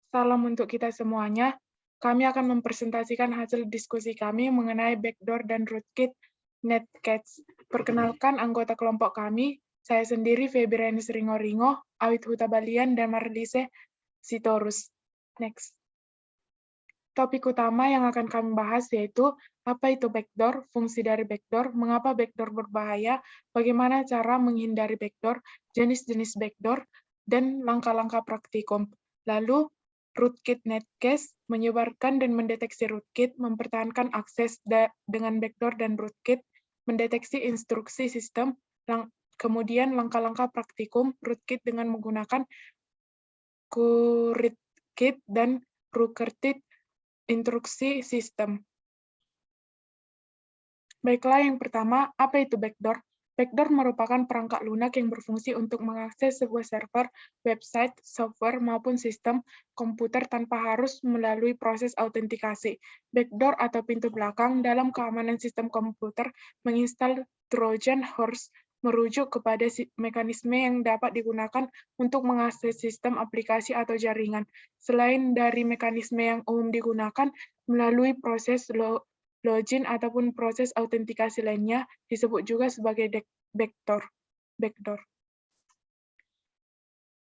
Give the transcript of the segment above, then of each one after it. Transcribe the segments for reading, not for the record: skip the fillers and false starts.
Salam untuk kita semuanya. Kami akan mempresentasikan hasil diskusi kami mengenai backdoor dan rootkit Netcats. Perkenalkan anggota kelompok kami, saya sendiri Febrianis Ringo-Ringo, Awit Hutabalian, dan Marlise Sitorus. Next. Topik utama yang akan kami bahas yaitu apa itu backdoor, fungsi dari backdoor, mengapa backdoor berbahaya, bagaimana cara menghindari backdoor, jenis-jenis backdoor, dan langkah-langkah praktikum. Lalu, rootkit netcache menyebarkan dan mendeteksi rootkit, mempertahankan akses dengan backdoor dan rootkit, mendeteksi instruksi sistem, kemudian langkah-langkah praktikum rootkit dengan menggunakan kurootkit dan rootkit instruksi sistem. Baiklah, yang pertama, apa itu backdoor? Backdoor merupakan perangkat lunak yang berfungsi untuk mengakses sebuah server, website, software, maupun sistem komputer tanpa harus melalui proses autentikasi. Backdoor atau pintu belakang dalam keamanan sistem komputer menginstal Trojan horse merujuk kepada mekanisme yang dapat digunakan untuk mengakses sistem aplikasi atau jaringan. Selain dari mekanisme yang umum digunakan melalui proses login ataupun proses autentikasi lainnya disebut juga sebagai backdoor.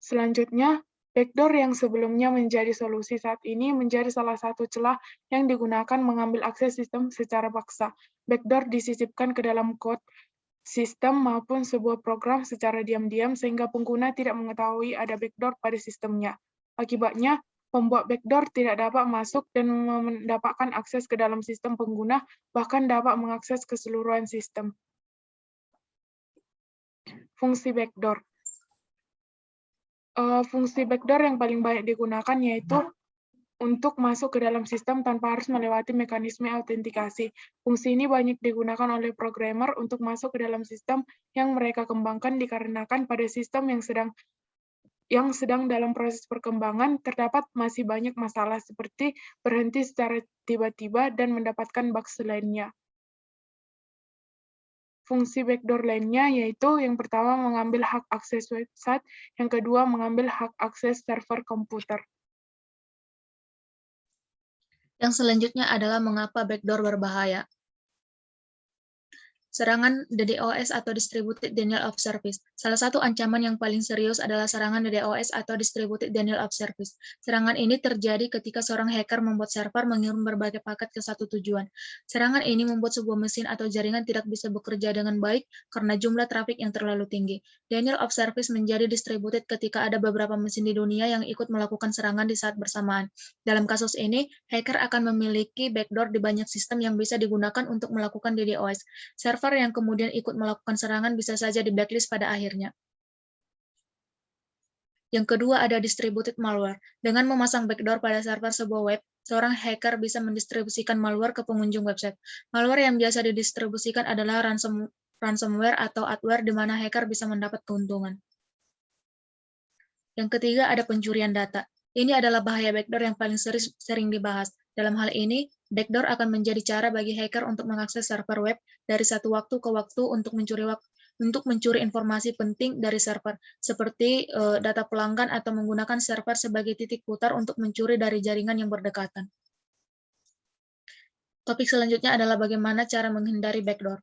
Selanjutnya, backdoor yang sebelumnya menjadi solusi saat ini menjadi salah satu celah yang digunakan mengambil akses sistem secara paksa. Backdoor disisipkan ke dalam kode sistem maupun sebuah program secara diam-diam sehingga pengguna tidak mengetahui ada backdoor pada sistemnya. Akibatnya, pembuat backdoor tidak dapat masuk dan mendapatkan akses ke dalam sistem pengguna, bahkan dapat mengakses keseluruhan sistem. Fungsi backdoor. Fungsi backdoor yang paling banyak digunakan yaitu untuk masuk ke dalam sistem tanpa harus melewati mekanisme autentikasi. Fungsi ini banyak digunakan oleh programmer untuk masuk ke dalam sistem yang mereka kembangkan dikarenakan pada sistem yang sedang dalam proses perkembangan terdapat masih banyak masalah seperti berhenti secara tiba-tiba dan mendapatkan bug lainnya. Fungsi backdoor lainnya yaitu yang pertama mengambil hak akses website, yang kedua mengambil hak akses server komputer. Yang selanjutnya adalah mengapa backdoor berbahaya. Serangan DDoS atau Distributed Denial of Service. Salah satu ancaman yang paling serius adalah serangan DDoS atau Distributed Denial of Service. Serangan ini terjadi ketika seorang hacker membuat server mengirim berbagai paket ke satu tujuan. Serangan ini membuat sebuah mesin atau jaringan tidak bisa bekerja dengan baik karena jumlah trafik yang terlalu tinggi. Denial of Service menjadi distributed ketika ada beberapa mesin di dunia yang ikut melakukan serangan di saat bersamaan. Dalam kasus ini, hacker akan memiliki backdoor di banyak sistem yang bisa digunakan untuk melakukan DDoS. Server yang kemudian ikut melakukan serangan bisa saja di blacklist pada akhirnya. Yang kedua ada distributed malware. Dengan memasang backdoor pada server sebuah web, seorang hacker bisa mendistribusikan malware ke pengunjung website. Malware yang biasa didistribusikan adalah ransomware atau adware di mana hacker bisa mendapat keuntungan. Yang ketiga ada pencurian data. Ini adalah bahaya backdoor yang paling sering dibahas. Dalam hal ini, backdoor akan menjadi cara bagi hacker untuk mengakses server web dari satu waktu ke waktu untuk mencuri informasi penting dari server, seperti data pelanggan atau menggunakan server sebagai titik putar untuk mencuri dari jaringan yang berdekatan. Topik selanjutnya adalah bagaimana cara menghindari backdoor.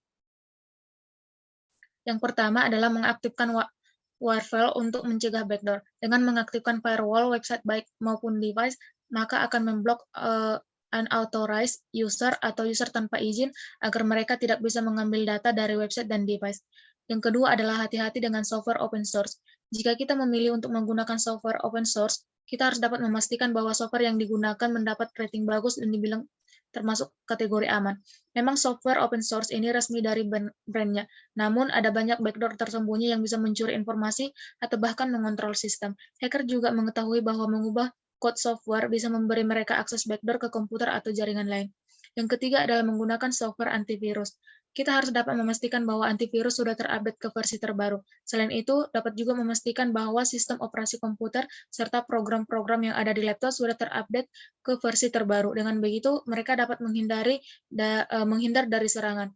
Yang pertama adalah mengaktifkan firewall untuk mencegah backdoor. Dengan mengaktifkan firewall website baik maupun device, maka akan memblok unauthorized user atau user tanpa izin agar mereka tidak bisa mengambil data dari website dan device. Yang kedua adalah hati-hati dengan software open source. Jika kita memilih untuk menggunakan software open source, kita harus dapat memastikan bahwa software yang digunakan mendapat rating bagus dan dibilang termasuk kategori aman. Memang software open source ini resmi dari brandnya, namun ada banyak backdoor tersembunyi yang bisa mencuri informasi atau bahkan mengontrol sistem. Hacker juga mengetahui bahwa mengubah kode software bisa memberi mereka akses backdoor ke komputer atau jaringan lain. Yang ketiga adalah menggunakan software antivirus. Kita harus dapat memastikan bahwa antivirus sudah terupdate ke versi terbaru. Selain itu, dapat juga memastikan bahwa sistem operasi komputer serta program-program yang ada di laptop sudah terupdate ke versi terbaru. Dengan begitu, mereka dapat menghindar dari serangan.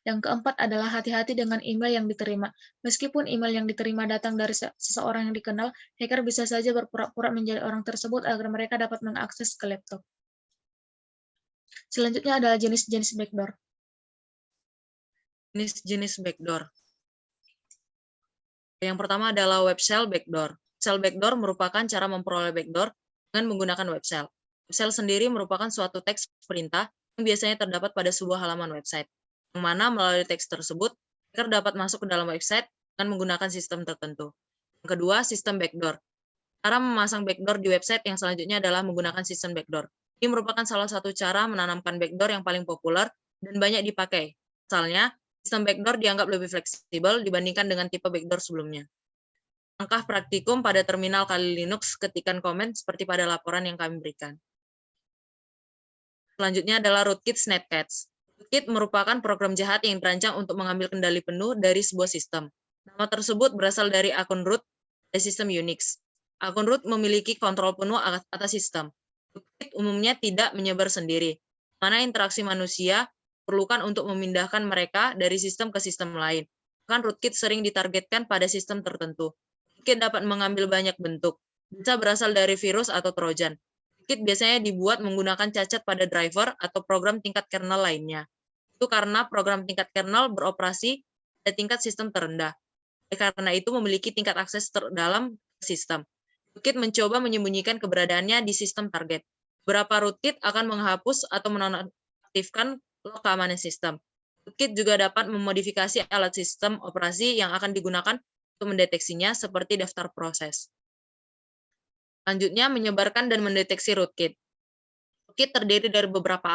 Yang keempat adalah hati-hati dengan email yang diterima. Meskipun email yang diterima datang dari seseorang yang dikenal, hacker bisa saja berpura-pura menjadi orang tersebut agar mereka dapat mengakses ke laptop. Selanjutnya adalah jenis-jenis backdoor. Jenis-jenis backdoor. Yang pertama adalah web shell backdoor. Shell backdoor merupakan cara memperoleh backdoor dengan menggunakan web shell. Web shell sendiri merupakan suatu teks perintah yang biasanya terdapat pada sebuah halaman website, yang mana melalui teks tersebut, hacker dapat masuk ke dalam website dengan menggunakan sistem tertentu. Yang kedua, sistem backdoor. Cara memasang backdoor di website yang selanjutnya adalah menggunakan sistem backdoor. Ini merupakan salah satu cara menanamkan backdoor yang paling populer dan banyak dipakai. Misalnya, sistem backdoor dianggap lebih fleksibel dibandingkan dengan tipe backdoor sebelumnya. Langkah praktikum pada terminal Kali Linux, ketikan komen seperti pada laporan yang kami berikan. Selanjutnya adalah rootkits netcats. Rootkit merupakan program jahat yang dirancang untuk mengambil kendali penuh dari sebuah sistem. Nama tersebut berasal dari akun root dari sistem Unix. Akun root memiliki kontrol penuh atas sistem. Rootkit umumnya tidak menyebar sendiri, mana interaksi manusia perlukan untuk memindahkan mereka dari sistem ke sistem lain. Bahkan rootkit sering ditargetkan pada sistem tertentu. Rootkit dapat mengambil banyak bentuk, bisa berasal dari virus atau trojan. Rootkit biasanya dibuat menggunakan cacat pada driver atau program tingkat kernel lainnya. Itu karena program tingkat kernel beroperasi pada tingkat sistem terendah. Karena itu memiliki tingkat akses terdalam sistem. Rootkit mencoba menyembunyikan keberadaannya di sistem target. Beberapa rootkit akan menghapus atau menonaktifkan log keamanan sistem. Rootkit juga dapat memodifikasi alat sistem operasi yang akan digunakan untuk mendeteksinya seperti daftar proses. Selanjutnya, menyebarkan dan mendeteksi rootkit. Rootkit terdiri dari beberapa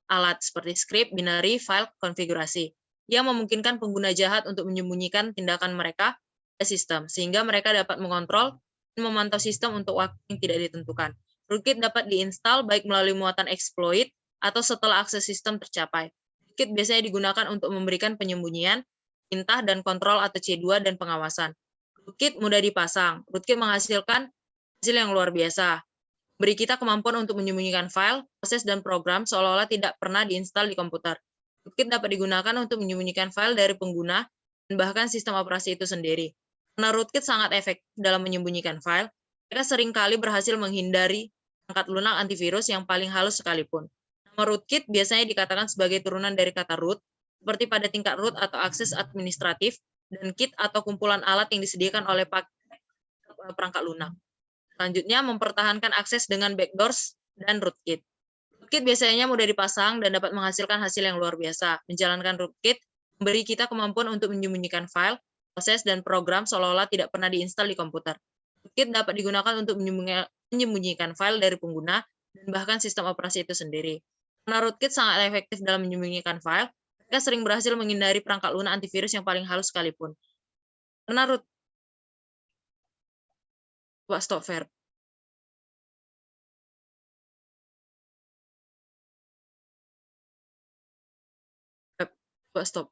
alat seperti script, binary, file, konfigurasi, yang memungkinkan pengguna jahat untuk menyembunyikan tindakan mereka ke sistem, sehingga mereka dapat mengontrol dan memantau sistem untuk waktu yang tidak ditentukan. Rootkit dapat diinstal baik melalui muatan exploit atau setelah akses sistem tercapai. Rootkit biasanya digunakan untuk memberikan penyembunyian, perintah, dan kontrol atau C2 dan pengawasan. Rootkit mudah dipasang. Rootkit menghasilkan hasil yang luar biasa. Beri kita kemampuan untuk menyembunyikan file, proses, dan program seolah-olah tidak pernah diinstal di komputer. Rootkit dapat digunakan untuk menyembunyikan file dari pengguna dan bahkan sistem operasi itu sendiri. Karena rootkit sangat efektif dalam menyembunyikan file, mereka seringkali berhasil menghindari perangkat lunak antivirus yang paling halus sekalipun. Nama rootkit biasanya dikatakan sebagai turunan dari kata root, seperti pada tingkat root atau akses administratif, dan kit atau kumpulan alat yang disediakan oleh perangkat lunak. Selanjutnya, mempertahankan akses dengan backdoors dan rootkit. Rootkit biasanya mudah dipasang dan dapat menghasilkan hasil yang luar biasa. Menjalankan rootkit memberi kita kemampuan untuk menyembunyikan file, proses, dan program seolah-olah tidak pernah diinstal di komputer. Rootkit dapat digunakan untuk menyembunyikan file dari pengguna dan bahkan sistem operasi itu sendiri. Karena rootkit sangat efektif dalam menyembunyikan file, mereka sering berhasil menghindari perangkat lunak antivirus yang paling halus sekalipun. Karena stop verb. Stop.